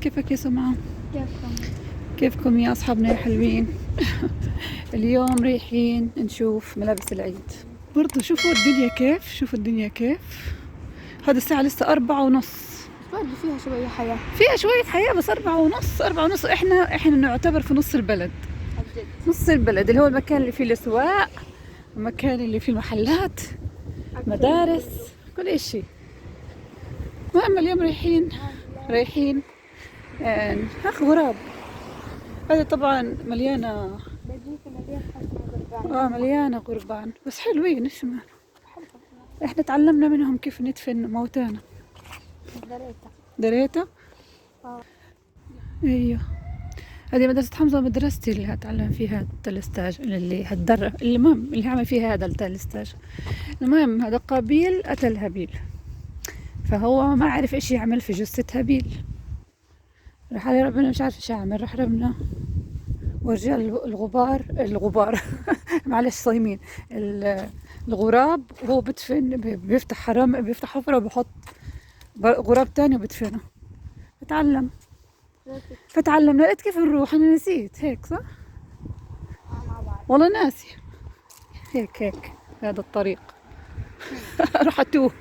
كيفك يا سمعة؟ كيفكم؟ كيفكم يا أصحابنا يا حلوين؟ اليوم رايحين نشوف ملابس العيد. برضو شوفوا الدنيا كيف، شوفوا الدنيا كيف. هذا الساعة لسه 4:30. برضه فيها شوية حياة. فيها شوية حياة بس 4:30 4:30. احنا نعتبر في نص البلد. عن جد. نص البلد اللي هو المكان اللي فيه الأسواق، المكان اللي فيه المحلات، مدارس، كل اشي. المهم اليوم رايحين ناخذ غراب. هذا طبعا مليانة مليانة غربان بس حلوين. ايش ما احنا تعلمنا منهم كيف ندفن موتانا. دريتا؟ ايوه. هذه مدرسة حمزة ومدرستي اللي هتعلم فيها التلستاج، اللي هتدرب، المهم اللي هعمل فيها هذا التلستاج. المهم هذا قابيل قتل هابيل، فهو ما عرف ايش يعمل في جثة هابيل. راح علي ربنا مش عارف ايش يعمل، راح ربنا ورجال الغبار معلش صايمين. الغراب وهو بدفن، بيفتح حفرة وبحط غراب تاني وبدفنه. فتعلمنا. لقيت كيف نروح، انا نسيت هيك صح؟ والله ناسي. هيك هذا الطريق. راح اتوه.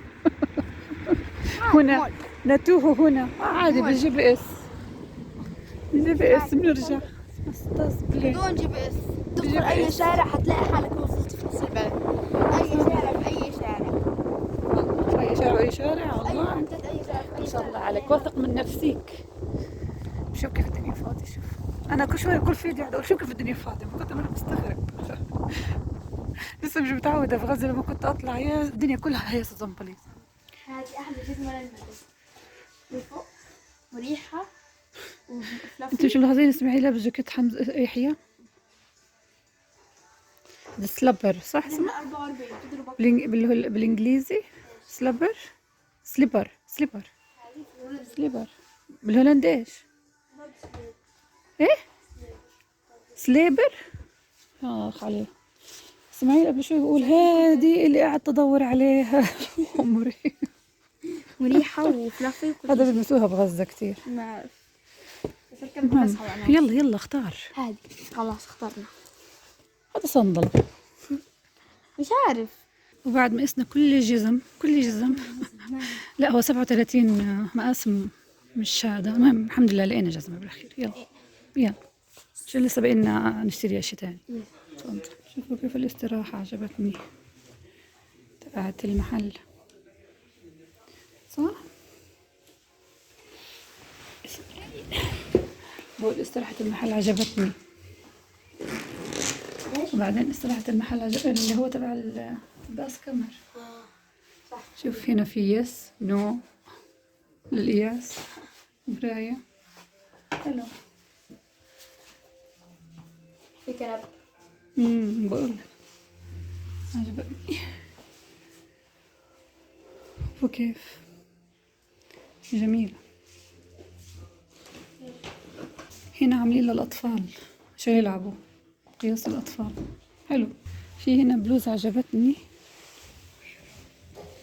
هنا نتوه هنا عادي بالجي بي اس. بنرجع بدون جي بي اس تدخل اي شارع حتلاقي حالك وصلت في نص البلد. اي شارع باي شارع. اي شارع واي شارع. والله اي شارع ما شاء الله عليك، واثق من نفسيك. شوف كيف الدنيا فاضية. شوف انا كل شويه كل فيديو قاعده اقول شوف كيف الدنيا فاضية، ما كنت انا مستغرب. لسه مش متعوده في غزه لما كنت اطلع يا الدنيا كلها هيصه زنبليط. هذه احلى جزمه للمدرسه من فوق مريحه انتوا مش ملاحظين اسماعيل لابس جاكيت حمزه يحيى؟ السلابر صح اسمه؟ 44 بالانجليزي سليبر بالهولندي ايش؟ ايه؟ سليبر؟ اخ عليه. اسماعيل قبل شوي بيقول هذه اللي قاعد ادور عليها. عمري مريحه وفلافي. هذا بيلبسوها بغزة كتير. ما اعرف بس يلا اختار. هذه خلاص اخترنا. هذا صندل. مش عارف. وبعد ما قسنا كل جزم لا هو 37 مقاس مش هذا. المهم الحمد لله لقينا جزمة بالاخير. يلا شو لسه بقينا نشتري اشي تاني. شوفوا كيف الاستراحة عجبتني تبعت المحل صح؟ بقول استراحة المحل عجبتني. وبعدين استراحة المحل اللي هو تبع الباص كمر. صح. شوف هنا في يس نو للقياس مراية حلو. في كنب. بقول عجبني. وكيف جميلة. هنا عاملين للأطفال عشان يلعبوا، قياس الأطفال حلو. في هنا بلوزة عجبتني،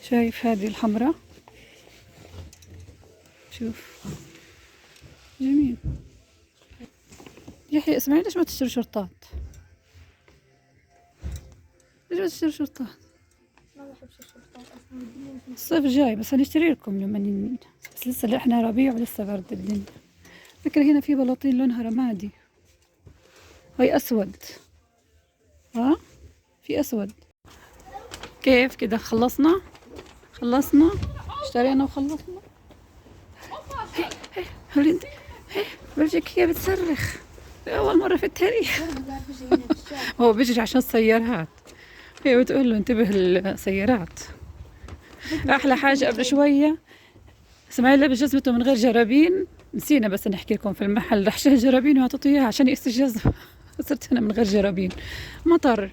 شايف هذه الحمراء، شوف جميل. يحيى اسمعي ليش ما تشتري شرطات؟ ليش ما تشتري شرطات؟ ما بحبش الشرطات اصلا. الصيف جاي بس هنشتري لكم لما بس لسه احنا ربيع ولسه برد الدنيا. فكرة هنا في بلاطين لونها رمادي، هاي اسود. في اسود. كيف كده خلصنا اشترينا وخلصنا. برجك هي بتصرخ اول مرة في التاريخ. هو بيجري عشان السيارات، هي بتقول له انتبه للسيارات. احلى حاجة قبل شوية اسماعيل لابس جزمته من غير جرابين، نسينا بس نحكي لكم في المحل رح شال جرابين وعطته اياها عشان يقيس الجزمة. صرت انا من غير جرابين. مطر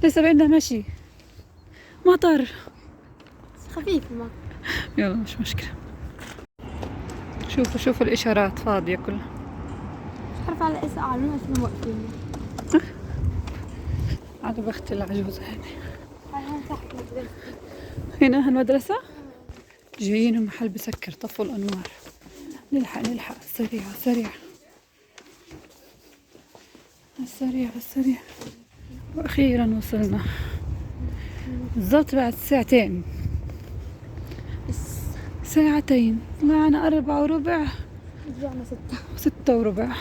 لسه بينا ماشي مطر خفيف المطر. يلا مش مشكلة. شوفوا الاشارات فاضية كلها. مش عارفة على ايش اعلنوا احنا واقفين. عاد بختي العجوزة هنا. هاي تحت مدرستي. هنا المدرسة جايين المحل بسكر، طفوا الأنوار. نلحق نلحق، سريع سريع السريع السريع. وأخيرا وصلنا بالضبط بعد ساعتين، ساعتين. طلعنا 4:15، رجعنا 6. 6:15.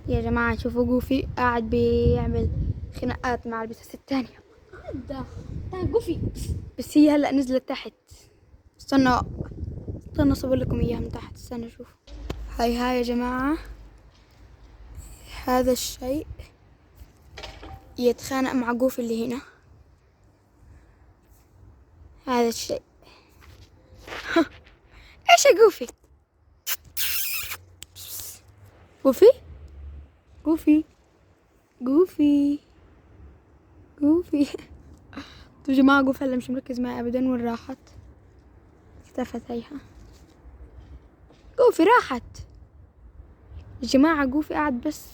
يا جماعة شوفوا جوفي قاعد بيعمل خناقات مع البسس الثانية. جوفي بس هي هلا نزلت تحت. استنى اصور لكم اياها من تحت. استنى شوف. هاي يا جماعة، هذا الشيء يتخانق مع جوفي اللي هنا. هذا الشيء ايش يا جوفي؟ جوفي جوفي جوفي جوفي يا جماعة جوفي هلا مش مركز معي ابدا. وين راحت؟ اختفت هيها. جوفي راحت يا جماعة. جوفي قاعد بس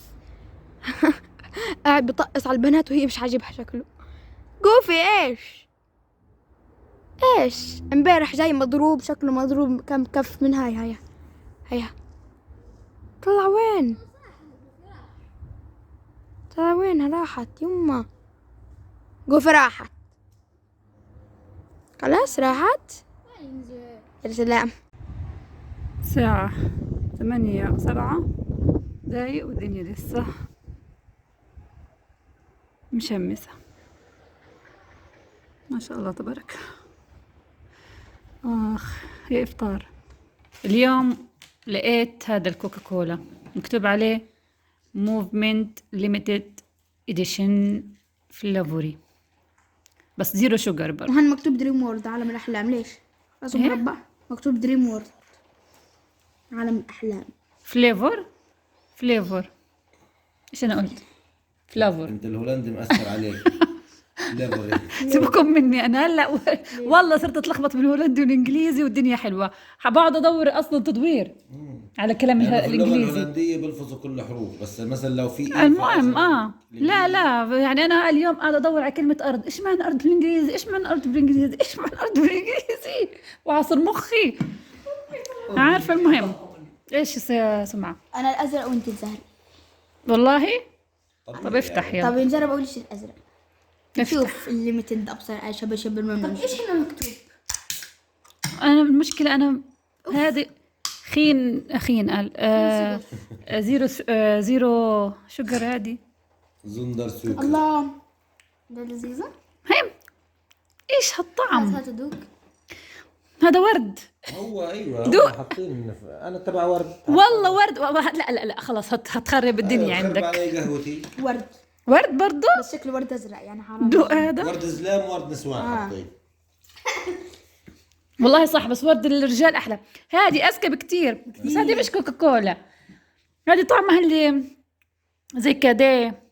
قاعد بيطقس على البنات وهي مش عاجبها شكله. جوفي ايش امبارح جاي مضروب، شكله مضروب كم كف من هيا طلع وين؟ طلع وينها؟ راحت يما. جوفي راحت خلاص، راحت. يا سلام. الساعة 8:07 والدنيا لسه مشمسة ما شاء الله تبارك. يا إفطار. اليوم لقيت هذا الكوكاكولا مكتوب عليه موفمنت ليميتد إديشن فلافوري، بس زيرو شوجر برضه. وهن مكتوب دريم وورد عالم الأحلام. ليش؟ راسه إيه؟ مربع مكتوب دريم وورد عالم الأحلام. فليفور إيش أنا قلت؟ فلافور. انت الهولندي مأثر عليك. ليفر. سيبكم مني انا هلا والله صرت اتلخبط بين الهولندي والانجليزي والدنيا حلوه. حبقعد ادور اصلا تدوير على كلام يعني في اللغة الانجليزي. الهولندية بلفظوا كل حروف، بس مثلا لو في المهم لا يعني انا اليوم قاعده ادور على كلمه ارض. ايش معنى ارض بالانجليزي؟ ايش معنى ارض بالانجليزي؟ ايش معنى ارض بالانجليزي؟ وعصر مخي عارفه. المهم ايش يا سمعه؟ أنا الأزرق وأنت الزهر. والله طب افتح يلا. طب نجرب. أقول إيش الأزرق. شوف الليميتد أبصر شبه الممنوع. طب إيش هنا مكتوب؟ انا المشكله انا هذه خين قال زيرو شوجر. هذه زندر سوق. الله، ده لذيذة. هي ايش هالطعم؟ هات دوق. هذا ورد. هو ايوه دوق. حاطين انا تبع ورد. والله ورد. لا خلاص هتخرب الدنيا خرب عندك. علي قهوتي. ورد برضه بس شكله ورد أزرق يعني حرام. دوق هذا. ورد زلام ورد نسوان حاطين. والله صح، بس ورد الرجال احلى. هذه اذكى بكتير، بس هذه مش كوكاكولا. هذه طعمها اللي زي كده.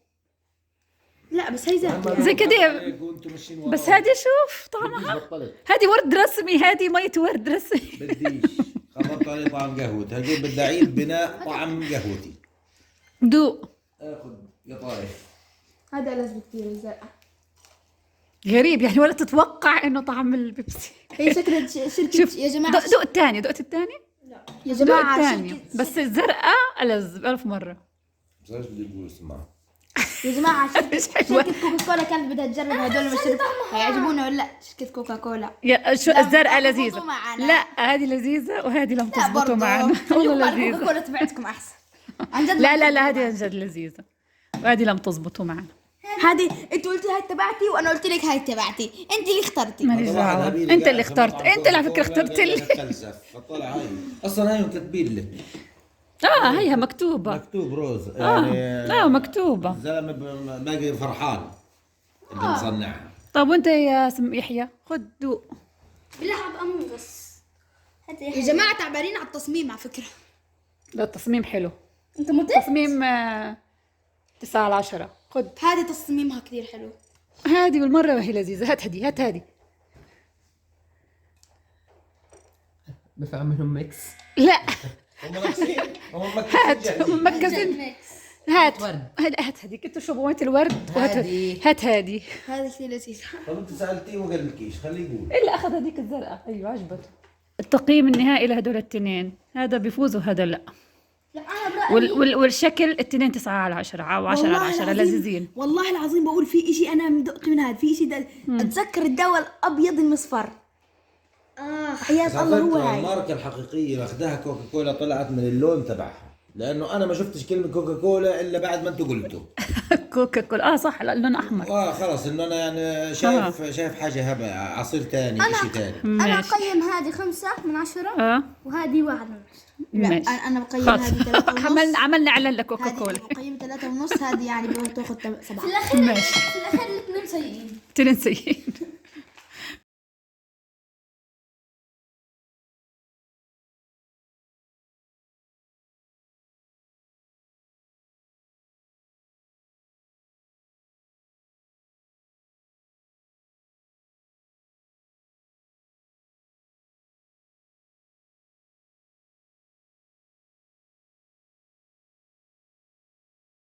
لا بس هي زهر زي كده. بس هذه شوف طعمها. هذه ورد رسمي، هذه مية ورد رسمي. بديش خبرت علي طعم قهوتي. هقول بدي اعيد بناء طعم قهوتي. دوق. اخذ قطايف. هذا لازم كثير الزرقاء. غريب يعني، ولا تتوقع انه طعم البيبسي. هي شكل شركة. شوف يا جماعة دوق الثاني. دقت الثاني؟ يا دوق جماعة الثاني بس الزرقاء ألذ 1000 مرة. بس ايش بدي اقول اسمع. يا جماعة مش حلوة. شركة كوكاكولا كانت بدها تجرب هدول المشروب هيعجبونا ولا لا؟ شركة كوكاكولا. يا شو الزرقاء لذيذة. تضبطوا معنا. لا هذه لذيذة وهذه لم لا تزبطوا برضه معنا. والله لذيذة. كوكاكولا تبعتكم أحسن. عن جد لا هذه عن جد لذيذة وهذه لم تزبطوا معنا. هذه انت قلتي هاي تبعتي وانا قلت لك هاي تبعتي. انت اللي اخترتي. ماليش دعوة. انت اللي اخترت. انت اللي على فكرة اخترت لي. طلع هاي اصلا هاي كاتبين لك. هيها مكتوبة. مكتوب روز يعني. لا مكتوبة. الزلمه باقي فرحان اللي مصنعها. طب وانت يا يحيى خد دوق. بلعب بس. يا جماعة تعبانين على التصميم على فكرة. لا التصميم حلو. انت متأكد؟ تصميم 9/10. خد هذه تصميمها كثير حلو. هذه بالمرة وهي لذيذة. هات هذه. بفهم منهم ميكس. لا هم مكسين. هات هم مكزين. هات هذيك. انتوا شو بوينت الورد. هات هذه. هذه كثير لذيذة. طب انت سالتيه وما قال لكيش، خليه يقول. الا اخذ هذيك الزرقاء. ايوه عجبته. التقييم النهائي لهدول التنين، هذا بيفوز وهذا لا. لا انا برايي والشكل التنين 9/10 أو 10/10 لذيذين. والله العظيم بقول في اشي انا مدقت من هذا، في اشي اتذكر الدواء الابيض المصفر. حياة الله هو هاي الماركة الحقيقية اخذها كوكا كولا، طلعت من اللون تبعها، لانه انا ما شفتش كلمة كوكا كولا الا بعد ما انتم قلتوا. كوكا كولا صح، اللون احمر. خلص انه انا يعني شايف حاجة هبة، عصير تاني، شيء تاني. انا ماشي. اقيم هذه 5/10 وهذه 1/10. لا ماشي. انا بقيم خلاص. هذه 3.5. عملنا اعلان لكوكا هذه كولا. بقيم 3.5، هذه يعني بتاخذ 7. ماشي. في الاخير الاثنين سيئين. تنين سيئين.